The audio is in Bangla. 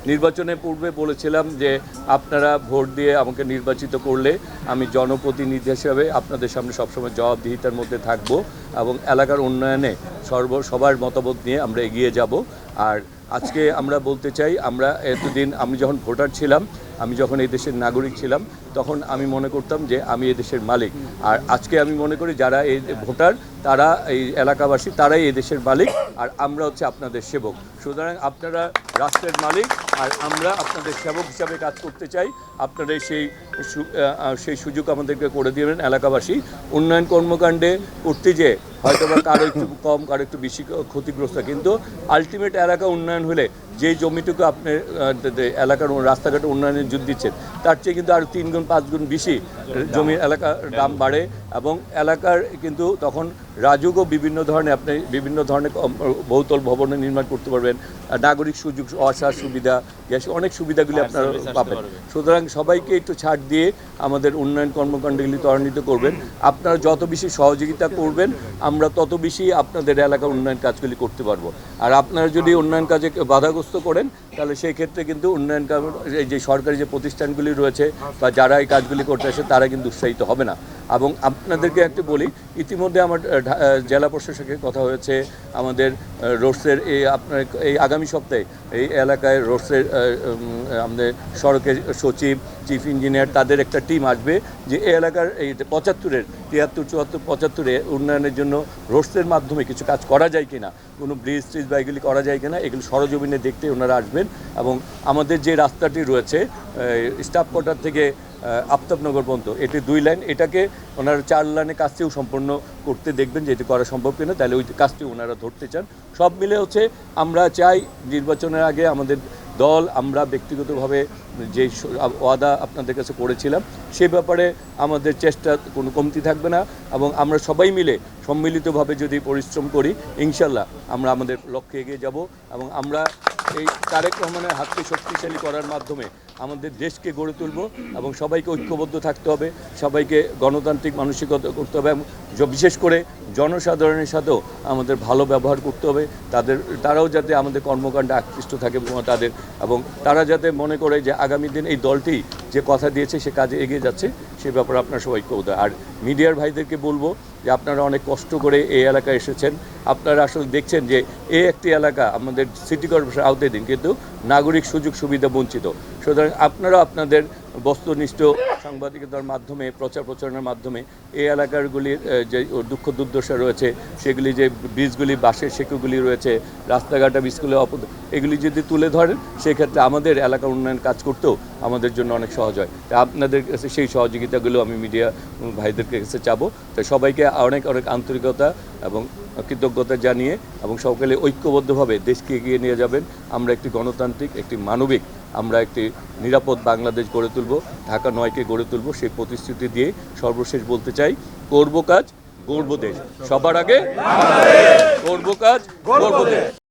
নির্বাচনে পূর্বে বলেছিলাম যে আপনারা ভোট দিয়ে আমাকে নির্বাচিত করলে আমি জনপ্রতিনিধি হিসেবে আপনাদের সামনে সবসময় জবাবদিহিতার মধ্যে থাকব এবং এলাকার উন্নয়নে সবার মতামত নিয়ে আমরা এগিয়ে যাব। আর আজকে আমরা বলতে চাই, আমরা এতদিন আমি যখন ভোটার ছিলাম, আমি যখন এই দেশের নাগরিক ছিলাম, তখন আমি মনে করতাম যে আমি এই দেশের মালিক। আর আজকে আমি মনে করি যারা এই ভোটার, তারা এই এলাকাবাসী, তারাই এই দেশের মালিক, আর আমরা হচ্ছে আপনাদের সেবক। সুতরাং আপনারা রাষ্ট্রের মালিক, আর আমরা আপনাদের সেবক হিসাবে কাজ করতে চাই। আপনারা সেই সুযোগ আমাদেরকে করে দেবেন এলাকাবাসী। উন্নয়ন কর্মকাণ্ডে করতে যেয়ে হয়তো বা কারো একটু কম, কারো একটু বেশি ক্ষতিগ্রস্ত, কিন্তু আলটিমেট এলাকা উন্নয়ন হলে যে জমিটুকু আপনি এলাকার রাস্তাঘাটে উন্নয়নের জন্য দিচ্ছেন, তার চেয়ে কিন্তু আরও 3 গুণ 5 গুণ বেশি জমির এলাকার দাম বাড়ে, এবং এলাকার কিন্তু তখন রাজুকও বিভিন্ন ধরনের আপনি বিভিন্ন ধরনের বহুতল ভবনের নির্মাণ করতে পারবেন, নাগরিক সুযোগ আসার সুবিধা, গ্যাস, অনেক সুবিধাগুলি আপনারা পাবেন। সুতরাং সবাইকে একটু ছাড় দিয়ে আমাদের উন্নয়ন কর্মকাণ্ডগুলি ত্বরান্বিত করবেন। আপনারা যত বেশি সহযোগিতা করবেন, আমরা তত বেশি আপনাদের এলাকার উন্নয়ন কাজগুলি করতে পারবো। আর আপনারা যদি উন্নয়ন কাজে বাধাগ্রস্ত করেন, তাহলে সেই ক্ষেত্রে কিন্তু উন্নয়ন এই যে সরকারি যে প্রতিষ্ঠানগুলি রয়েছে বা যারা এই কাজগুলি করতে আসে, তারা কিন্তু উৎসাহিত হবে না। এবং আপনাদেরকে একটু বলি, ইতিমধ্যে আমার জেলা প্রশাসকের কথা হয়েছে, আমাদের রোডসের এই আগামী সপ্তাহে এই এলাকায় রোডসের আমাদের সড়কের সচিব, চিফ ইঞ্জিনিয়ার, তাদের একটা টিম আসবে যে এই এলাকার এই 75-এর 73, 74, 75-এ উন্নয়নের জন্য রোডসের মাধ্যমে কিছু কাজ করা যায় কিনা, কোনো ব্রিজ ট্রিজ বা এগুলি করা যায় কিনা, এগুলি সরজমিনে দেখতে ওনারা আসবেন। এবং আমাদের যে রাস্তাটি রয়েছে স্টাফ কোয়ার্টার থেকে আফতাবনগর পর্যন্ত, এটি 2 লাইন, এটাকে ওনারা 4 লাইনের কাজটিও সম্পন্ন করতে দেখবেন যে এটি করা সম্ভব কিনা, তাহলে ওই কাজটি ওনারা ধরতে চান। সব মিলে হচ্ছে আমরা চাই নির্বাচনের আগে আমাদের দল, আমরা ব্যক্তিগতভাবে যে ওয়াদা আপনাদের কাছে করেছিলাম, সে ব্যাপারে আমাদের চেষ্টা কোনো কমতি থাকবে না, এবং আমরা সবাই মিলে সম্মিলিতভাবে যদি পরিশ্রম করি, ইনশাল্লাহ আমরা আমাদের লক্ষ্যে এগিয়ে যাব। এবং আমরা এই তারেক রহমানের হাতকে শক্তিশালী করার মাধ্যমে আমাদের দেশকে গড়ে তুলব, এবং সবাইকে ঐক্যবদ্ধ থাকতে হবে, সবাইকে গণতান্ত্রিক মানসিকতা করতে হবে, এবং বিশেষ করে জনসাধারণের সাথেও আমাদের ভালো ব্যবহার করতে হবে। তারাও যাতে আমাদের কর্মকাণ্ডে আকৃষ্ট থাকে এবং তারা যাতে মনে করে যে আগামী দিন এই দলটি যে কথা দিয়েছে সে কাজে এগিয়ে যাচ্ছে, সে ব্যাপারে আপনারা সবাই ঐক্যবদ্ধ। আর মিডিয়ার ভাইদেরকে বলবো যে আপনারা অনেক কষ্ট করে এই এলাকায় এসেছেন, আপনারা আসলে দেখছেন যে এই একটি এলাকা আমাদের সিটি কর্পোরেশন আওতাধীন, কিন্তু নাগরিক সুযোগ সুবিধা বঞ্চিত। সুতরাং আপনারা আপনাদের বস্তুনিষ্ঠ সাংবাদিকতার মাধ্যমে, প্রচারণার মাধ্যমে এই এলাকারগুলির যে দুঃখ দুর্দশা রয়েছে, সেগুলি যে ব্রিজগুলি, বাঁশের সেতুগুলি রয়েছে, রাস্তাঘাটা, স্কুলে এগুলি যদি তুলে ধরেন, সেক্ষেত্রে আমাদের এলাকার উন্নয়ন কাজ করতেও আমাদের জন্য অনেক সহজ হয়। তাই আপনাদের কাছে সেই সহযোগিতাগুলো আমি মিডিয়া ভাইদের কাছে চাবো। তাই সবাইকে অনেক অনেক আন্তরিকতা এবং কৃতজ্ঞতা জানিয়ে এবং সকলে ঐক্যবদ্ধভাবে দেশকে এগিয়ে নিয়ে যাবেন। আমরা একটি গণতান্ত্রিক, একটি মানবিক, আমরা একটি নিরাপদ বাংলাদেশ গড়ে তুলব, ঢাকা 9কে গড়ে তুলব, সেই প্রতিশ্রুতি দিয়ে সর্বশেষ বলতে চাই, করব কাজ, গড়ব দেশ। সবার আগে করব কাজ, গড়ব দেশ।